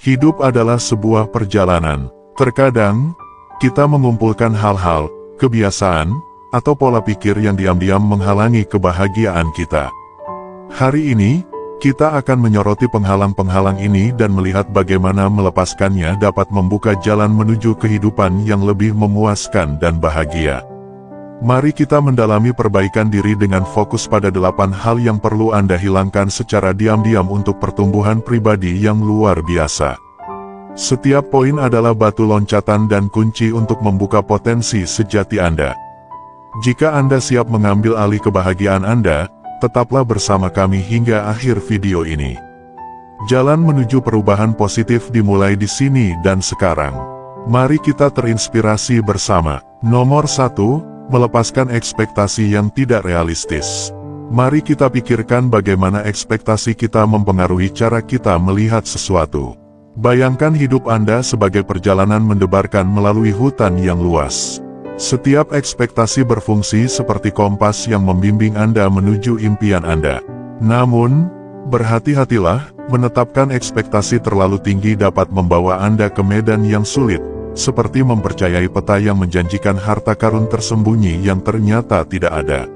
Hidup adalah sebuah perjalanan. Terkadang, kita mengumpulkan hal-hal, kebiasaan, atau pola pikir yang diam-diam menghalangi kebahagiaan kita. Hari ini, kita akan menyoroti penghalang-penghalang ini dan melihat bagaimana melepaskannya dapat membuka jalan menuju kehidupan yang lebih memuaskan dan bahagia. Mari kita mendalami perbaikan diri dengan fokus pada 8 hal yang perlu Anda hilangkan secara diam-diam untuk pertumbuhan pribadi yang luar biasa. Setiap poin adalah batu loncatan dan kunci untuk membuka potensi sejati Anda. Jika Anda siap mengambil alih kebahagiaan Anda, tetaplah bersama kami hingga akhir video ini. Jalan menuju perubahan positif dimulai di sini dan sekarang. Mari kita terinspirasi bersama. Nomor 1. Melepaskan ekspektasi yang tidak realistis. Mari kita pikirkan bagaimana ekspektasi kita mempengaruhi cara kita melihat sesuatu. Bayangkan hidup Anda sebagai perjalanan mendebarkan melalui hutan yang luas. Setiap ekspektasi berfungsi seperti kompas yang membimbing Anda menuju impian Anda. Namun, berhati-hatilah, menetapkan ekspektasi terlalu tinggi dapat membawa Anda ke medan yang sulit, seperti mempercayai peta yang menjanjikan harta karun tersembunyi yang ternyata tidak ada.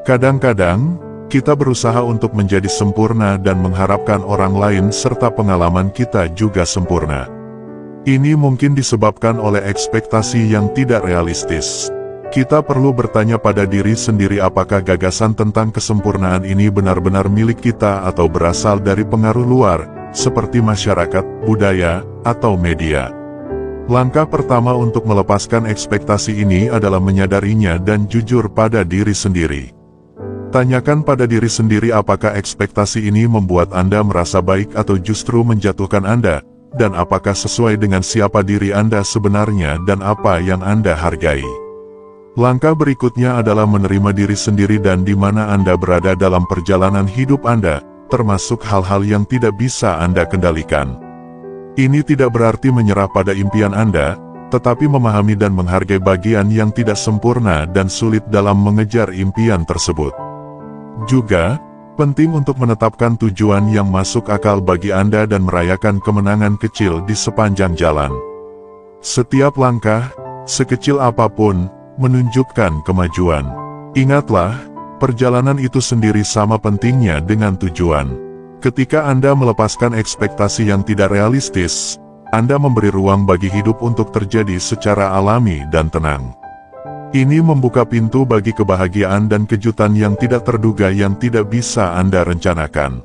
Kadang-kadang, kita berusaha untuk menjadi sempurna dan mengharapkan orang lain serta pengalaman kita juga sempurna. Ini mungkin disebabkan oleh ekspektasi yang tidak realistis. Kita perlu bertanya pada diri sendiri apakah gagasan tentang kesempurnaan ini benar-benar milik kita atau berasal dari pengaruh luar, seperti masyarakat, budaya, atau media. Langkah pertama untuk melepaskan ekspektasi ini adalah menyadarinya dan jujur pada diri sendiri. Tanyakan pada diri sendiri apakah ekspektasi ini membuat Anda merasa baik atau justru menjatuhkan Anda, dan apakah sesuai dengan siapa diri Anda sebenarnya dan apa yang Anda hargai. Langkah berikutnya adalah menerima diri sendiri dan di mana Anda berada dalam perjalanan hidup Anda, termasuk hal-hal yang tidak bisa Anda kendalikan. Ini tidak berarti menyerah pada impian Anda, tetapi memahami dan menghargai bagian yang tidak sempurna dan sulit dalam mengejar impian tersebut. Juga, penting untuk menetapkan tujuan yang masuk akal bagi Anda dan merayakan kemenangan kecil di sepanjang jalan. Setiap langkah, sekecil apapun, menunjukkan kemajuan. Ingatlah, perjalanan itu sendiri sama pentingnya dengan tujuan. Ketika Anda melepaskan ekspektasi yang tidak realistis, Anda memberi ruang bagi hidup untuk terjadi secara alami dan tenang. Ini membuka pintu bagi kebahagiaan dan kejutan yang tidak terduga yang tidak bisa Anda rencanakan.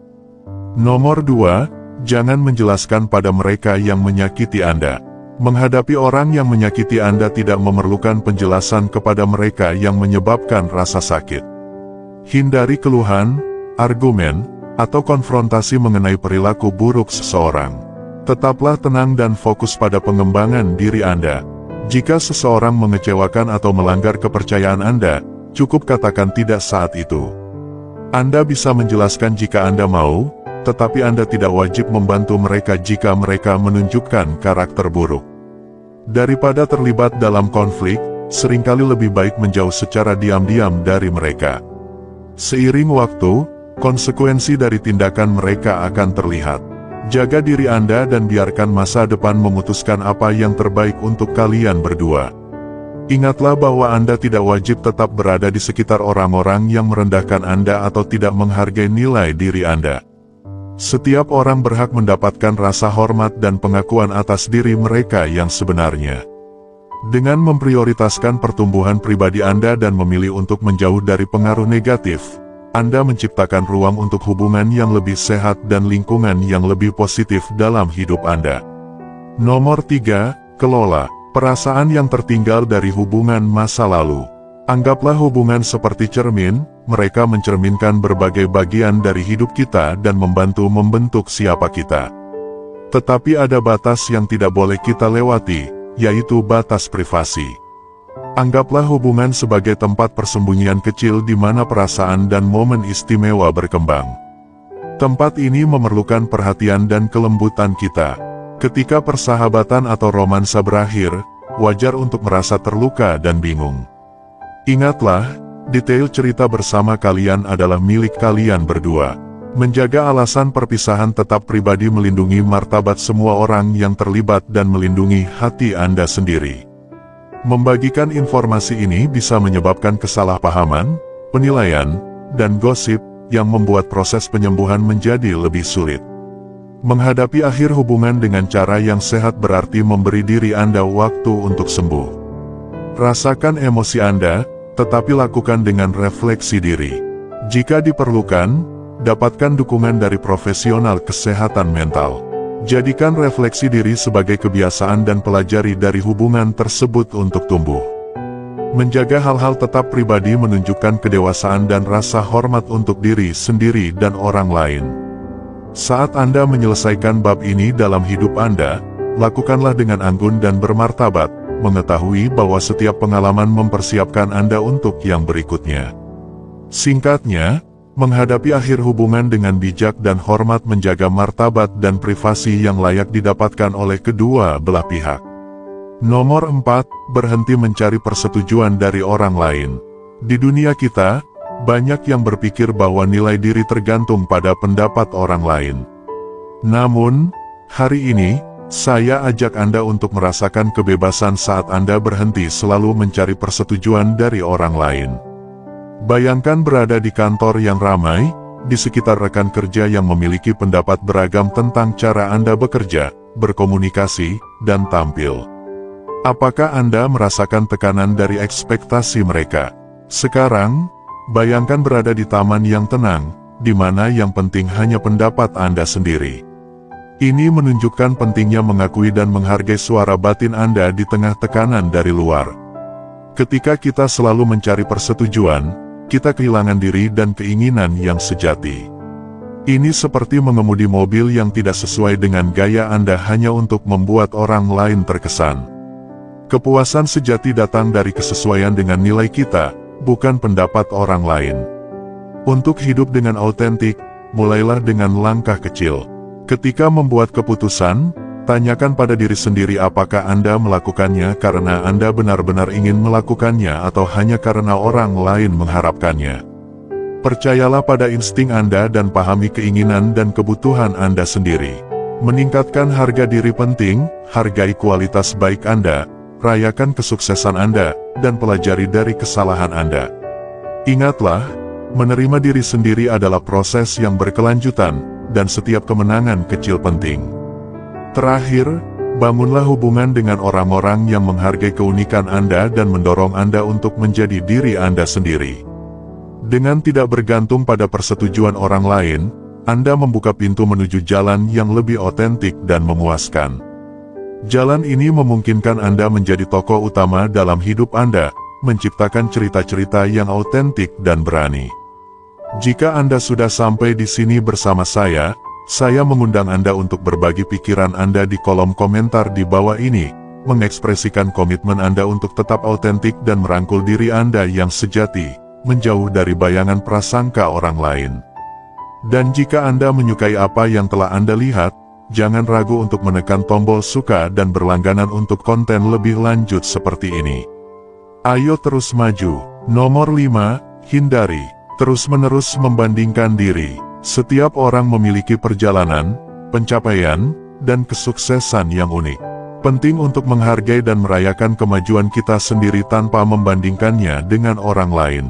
Nomor 2, jangan menjelaskan pada mereka yang menyakiti Anda. Menghadapi orang yang menyakiti Anda tidak memerlukan penjelasan kepada mereka yang menyebabkan rasa sakit. Hindari keluhan, argumen, atau konfrontasi mengenai perilaku buruk seseorang. Tetaplah tenang dan fokus pada pengembangan diri Anda. Jika seseorang mengecewakan atau melanggar kepercayaan Anda, cukup katakan tidak saat itu. Anda bisa menjelaskan jika Anda mau, tetapi Anda tidak wajib membantu mereka jika mereka menunjukkan karakter buruk. Daripada terlibat dalam konflik, seringkali lebih baik menjauh secara diam-diam dari mereka. Seiring waktu, konsekuensi dari tindakan mereka akan terlihat. Jaga diri Anda dan biarkan masa depan memutuskan apa yang terbaik untuk kalian berdua. Ingatlah bahwa Anda tidak wajib tetap berada di sekitar orang-orang yang merendahkan Anda atau tidak menghargai nilai diri Anda. Setiap orang berhak mendapatkan rasa hormat dan pengakuan atas diri mereka yang sebenarnya. Dengan memprioritaskan pertumbuhan pribadi Anda dan memilih untuk menjauh dari pengaruh negatif, Anda menciptakan ruang untuk hubungan yang lebih sehat dan lingkungan yang lebih positif dalam hidup Anda. Nomor 3, kelola perasaan yang tertinggal dari hubungan masa lalu. Anggaplah hubungan seperti cermin, mereka mencerminkan berbagai bagian dari hidup kita dan membantu membentuk siapa kita. Tetapi ada batas yang tidak boleh kita lewati, yaitu batas privasi. Anggaplah hubungan sebagai tempat persembunyian kecil di mana perasaan dan momen istimewa berkembang. Tempat ini memerlukan perhatian dan kelembutan kita. Ketika persahabatan atau romansa berakhir, wajar untuk merasa terluka dan bingung. Ingatlah, detail cerita bersama kalian adalah milik kalian berdua. Menjaga alasan perpisahan tetap pribadi melindungi martabat semua orang yang terlibat dan melindungi hati Anda sendiri. Membagikan informasi ini bisa menyebabkan kesalahpahaman, penilaian, dan gosip yang membuat proses penyembuhan menjadi lebih sulit. Menghadapi akhir hubungan dengan cara yang sehat berarti memberi diri Anda waktu untuk sembuh. Rasakan emosi Anda, tetapi lakukan dengan refleksi diri. Jika diperlukan, dapatkan dukungan dari profesional kesehatan mental. Jadikan refleksi diri sebagai kebiasaan dan pelajari dari hubungan tersebut untuk tumbuh. Menjaga hal-hal tetap pribadi menunjukkan kedewasaan dan rasa hormat untuk diri sendiri dan orang lain. Saat Anda menyelesaikan bab ini dalam hidup Anda, lakukanlah dengan anggun dan bermartabat, mengetahui bahwa setiap pengalaman mempersiapkan Anda untuk yang berikutnya. Singkatnya, menghadapi akhir hubungan dengan bijak dan hormat menjaga martabat dan privasi yang layak didapatkan oleh kedua belah pihak. Nomor 4, berhenti mencari persetujuan dari orang lain. Di dunia kita, banyak yang berpikir bahwa nilai diri tergantung pada pendapat orang lain. Namun, hari ini, saya ajak Anda untuk merasakan kebebasan saat Anda berhenti selalu mencari persetujuan dari orang lain. Bayangkan berada di kantor yang ramai, di sekitar rekan kerja yang memiliki pendapat beragam tentang cara Anda bekerja, berkomunikasi, dan tampil. Apakah Anda merasakan tekanan dari ekspektasi mereka? Sekarang, bayangkan berada di taman yang tenang, di mana yang penting hanya pendapat Anda sendiri. Ini menunjukkan pentingnya mengakui dan menghargai suara batin Anda di tengah tekanan dari luar. Ketika kita selalu mencari persetujuan, kita kehilangan diri dan keinginan yang sejati. Ini seperti mengemudi mobil yang tidak sesuai dengan gaya Anda hanya untuk membuat orang lain terkesan. Kepuasan sejati datang dari kesesuaian dengan nilai kita, bukan pendapat orang lain. Untuk hidup dengan autentik, mulailah dengan langkah kecil. Ketika membuat keputusan, tanyakan pada diri sendiri apakah Anda melakukannya karena Anda benar-benar ingin melakukannya atau hanya karena orang lain mengharapkannya. Percayalah pada insting Anda dan pahami keinginan dan kebutuhan Anda sendiri. Meningkatkan harga diri penting, hargai kualitas baik Anda, rayakan kesuksesan Anda, dan pelajari dari kesalahan Anda. Ingatlah, menerima diri sendiri adalah proses yang berkelanjutan, dan setiap kemenangan kecil penting. Terakhir, bangunlah hubungan dengan orang-orang yang menghargai keunikan Anda dan mendorong Anda untuk menjadi diri Anda sendiri. Dengan tidak bergantung pada persetujuan orang lain, Anda membuka pintu menuju jalan yang lebih otentik dan memuaskan. Jalan ini memungkinkan Anda menjadi tokoh utama dalam hidup Anda, menciptakan cerita-cerita yang autentik dan berani. Jika Anda sudah sampai di sini bersama saya mengundang Anda untuk berbagi pikiran Anda di kolom komentar di bawah ini, mengekspresikan komitmen Anda untuk tetap autentik dan merangkul diri Anda yang sejati, menjauh dari bayangan prasangka orang lain. Dan jika Anda menyukai apa yang telah Anda lihat, jangan ragu untuk menekan tombol suka dan berlangganan untuk konten lebih lanjut seperti ini. Ayo terus maju. Nomor 5, hindari terus-menerus membandingkan diri. Setiap orang memiliki perjalanan, pencapaian, dan kesuksesan yang unik. Penting untuk menghargai dan merayakan kemajuan kita sendiri tanpa membandingkannya dengan orang lain.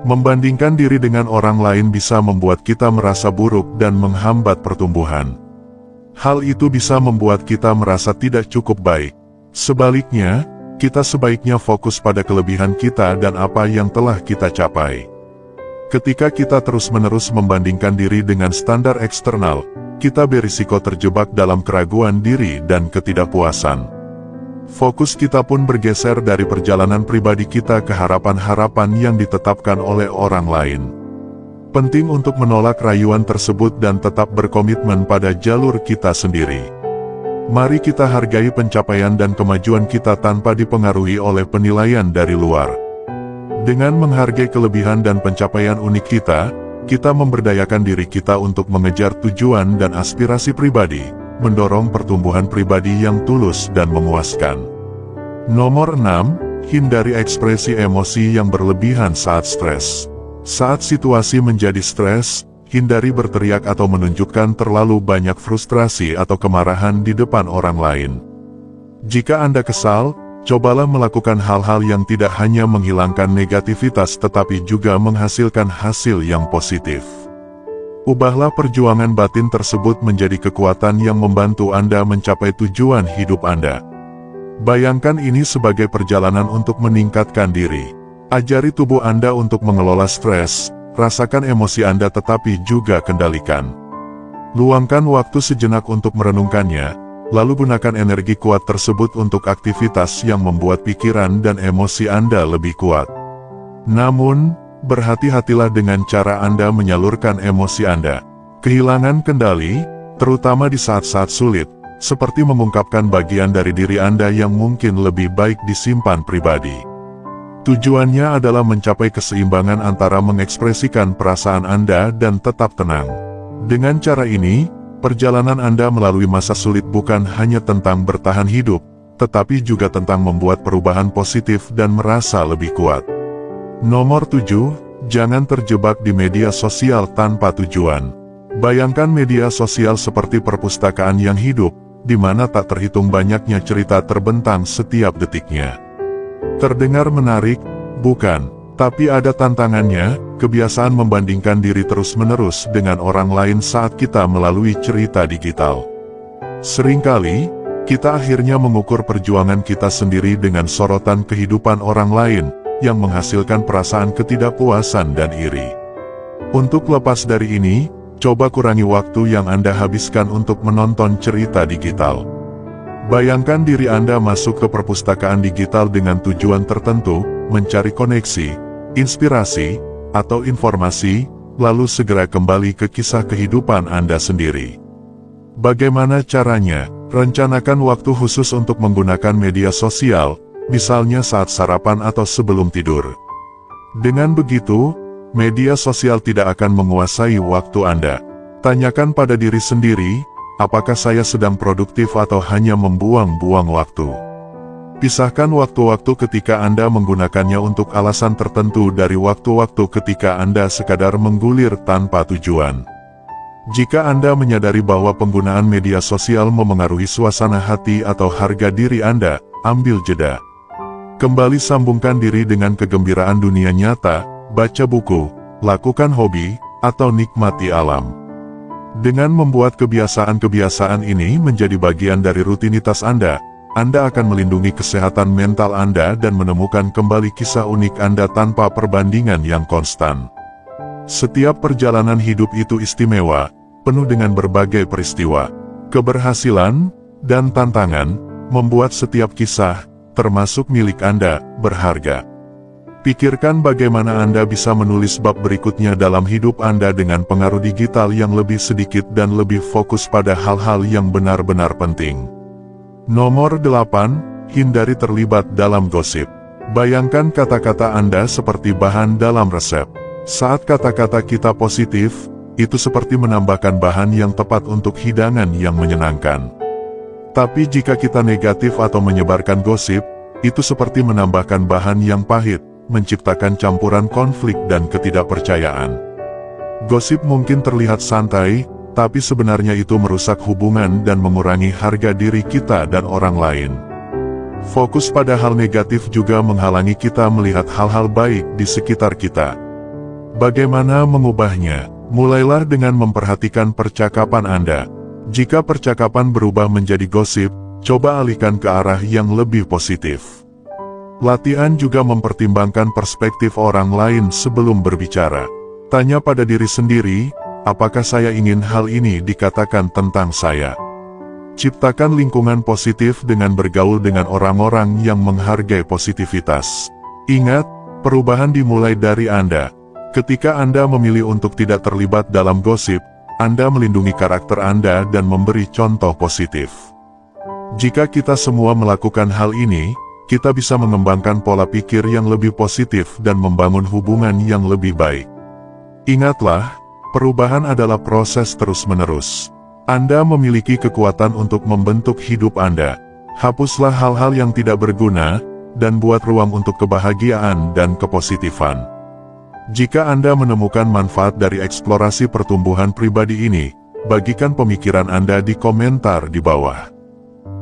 Membandingkan diri dengan orang lain bisa membuat kita merasa buruk dan menghambat pertumbuhan. Hal itu bisa membuat kita merasa tidak cukup baik. Sebaliknya, kita sebaiknya fokus pada kelebihan kita dan apa yang telah kita capai. Ketika kita terus-menerus membandingkan diri dengan standar eksternal, kita berisiko terjebak dalam keraguan diri dan ketidakpuasan. Fokus kita pun bergeser dari perjalanan pribadi kita ke harapan-harapan yang ditetapkan oleh orang lain. Penting untuk menolak rayuan tersebut dan tetap berkomitmen pada jalur kita sendiri. Mari kita hargai pencapaian dan kemajuan kita tanpa dipengaruhi oleh penilaian dari luar. Dengan menghargai kelebihan dan pencapaian unik kita memberdayakan diri kita untuk mengejar tujuan dan aspirasi pribadi, mendorong pertumbuhan pribadi yang tulus dan memuaskan. Nomor 6, hindari ekspresi emosi yang berlebihan saat stres. Saat situasi menjadi stres, hindari berteriak atau menunjukkan terlalu banyak frustrasi atau kemarahan di depan orang lain. Jika Anda kesal, cobalah melakukan hal-hal yang tidak hanya menghilangkan negativitas tetapi juga menghasilkan hasil yang positif. Ubahlah perjuangan batin tersebut menjadi kekuatan yang membantu Anda mencapai tujuan hidup Anda. Bayangkan ini sebagai perjalanan untuk meningkatkan diri. Ajari tubuh Anda untuk mengelola stres, rasakan emosi Anda tetapi juga kendalikan. Luangkan waktu sejenak untuk merenungkannya, lalu gunakan energi kuat tersebut untuk aktivitas yang membuat pikiran dan emosi Anda lebih kuat. Namun, berhati-hatilah dengan cara Anda menyalurkan emosi Anda. Kehilangan kendali, terutama di saat-saat sulit, seperti mengungkapkan bagian dari diri Anda yang mungkin lebih baik disimpan pribadi. Tujuannya adalah mencapai keseimbangan antara mengekspresikan perasaan Anda dan tetap tenang. Dengan cara ini, perjalanan Anda melalui masa sulit bukan hanya tentang bertahan hidup, tetapi juga tentang membuat perubahan positif dan merasa lebih kuat. Nomor 7, jangan terjebak di media sosial tanpa tujuan. Bayangkan media sosial seperti perpustakaan yang hidup, di mana tak terhitung banyaknya cerita terbentang setiap detiknya. Terdengar menarik, bukan? Tapi ada tantangannya, kebiasaan membandingkan diri terus-menerus dengan orang lain saat kita melalui cerita digital. Seringkali, kita akhirnya mengukur perjuangan kita sendiri dengan sorotan kehidupan orang lain, yang menghasilkan perasaan ketidakpuasan dan iri. Untuk lepas dari ini, coba kurangi waktu yang Anda habiskan untuk menonton cerita digital. Bayangkan diri Anda masuk ke perpustakaan digital dengan tujuan tertentu, mencari koneksi, inspirasi, atau informasi, lalu segera kembali ke kisah kehidupan Anda sendiri. Bagaimana caranya? Rencanakan waktu khusus untuk menggunakan media sosial, misalnya saat sarapan atau sebelum tidur. Dengan begitu, media sosial tidak akan menguasai waktu Anda. Tanyakan pada diri sendiri, apakah saya sedang produktif atau hanya membuang-buang waktu? Pisahkan waktu-waktu ketika Anda menggunakannya untuk alasan tertentu dari waktu-waktu ketika Anda sekadar menggulir tanpa tujuan. Jika Anda menyadari bahwa penggunaan media sosial memengaruhi suasana hati atau harga diri Anda, ambil jeda. Kembali sambungkan diri dengan kegembiraan dunia nyata, baca buku, lakukan hobi, atau nikmati alam. Dengan membuat kebiasaan-kebiasaan ini menjadi bagian dari rutinitas Anda akan melindungi kesehatan mental Anda dan menemukan kembali kisah unik Anda tanpa perbandingan yang konstan. Setiap perjalanan hidup itu istimewa, penuh dengan berbagai peristiwa, keberhasilan, dan tantangan, membuat setiap kisah, termasuk milik Anda, berharga. Pikirkan bagaimana Anda bisa menulis bab berikutnya dalam hidup Anda dengan pengaruh digital yang lebih sedikit dan lebih fokus pada hal-hal yang benar-benar penting. Nomor 8, hindari terlibat dalam gosip. Bayangkan kata-kata Anda seperti bahan dalam resep. Saat kata-kata kita positif, itu seperti menambahkan bahan yang tepat untuk hidangan yang menyenangkan. Tapi jika kita negatif atau menyebarkan gosip, itu seperti menambahkan bahan yang pahit, menciptakan campuran konflik dan ketidakpercayaan. Gosip mungkin terlihat santai, tapi sebenarnya itu merusak hubungan dan mengurangi harga diri kita dan orang lain. Fokus pada hal negatif juga menghalangi kita melihat hal-hal baik di sekitar kita. Bagaimana mengubahnya? Mulailah dengan memperhatikan percakapan Anda. Jika percakapan berubah menjadi gosip, coba alihkan ke arah yang lebih positif. Latihan juga mempertimbangkan perspektif orang lain sebelum berbicara. Tanya pada diri sendiri, apakah saya ingin hal ini dikatakan tentang saya? Ciptakan lingkungan positif dengan bergaul dengan orang-orang yang menghargai positivitas. Ingat, perubahan dimulai dari Anda. Ketika Anda memilih untuk tidak terlibat dalam gosip, Anda melindungi karakter Anda dan memberi contoh positif. Jika kita semua melakukan hal ini, kita bisa mengembangkan pola pikir yang lebih positif dan membangun hubungan yang lebih baik. Ingatlah, perubahan adalah proses terus-menerus. Anda memiliki kekuatan untuk membentuk hidup Anda. Hapuslah hal-hal yang tidak berguna, dan buat ruang untuk kebahagiaan dan kepositifan. Jika Anda menemukan manfaat dari eksplorasi pertumbuhan pribadi ini, bagikan pemikiran Anda di komentar di bawah.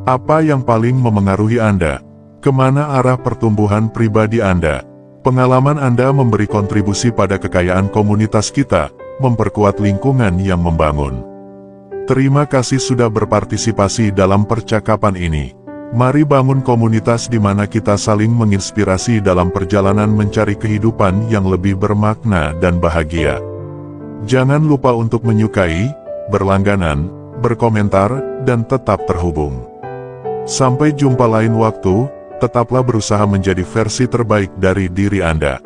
Apa yang paling memengaruhi Anda? Kemana arah pertumbuhan pribadi Anda? Pengalaman Anda memberi kontribusi pada kekayaan komunitas kita, memperkuat lingkungan yang membangun. Terima kasih sudah berpartisipasi dalam percakapan ini. Mari bangun komunitas di mana kita saling menginspirasi dalam perjalanan mencari kehidupan yang lebih bermakna dan bahagia. Jangan lupa untuk menyukai, berlangganan, berkomentar, dan tetap terhubung. Sampai jumpa lain waktu, tetaplah berusaha menjadi versi terbaik dari diri Anda.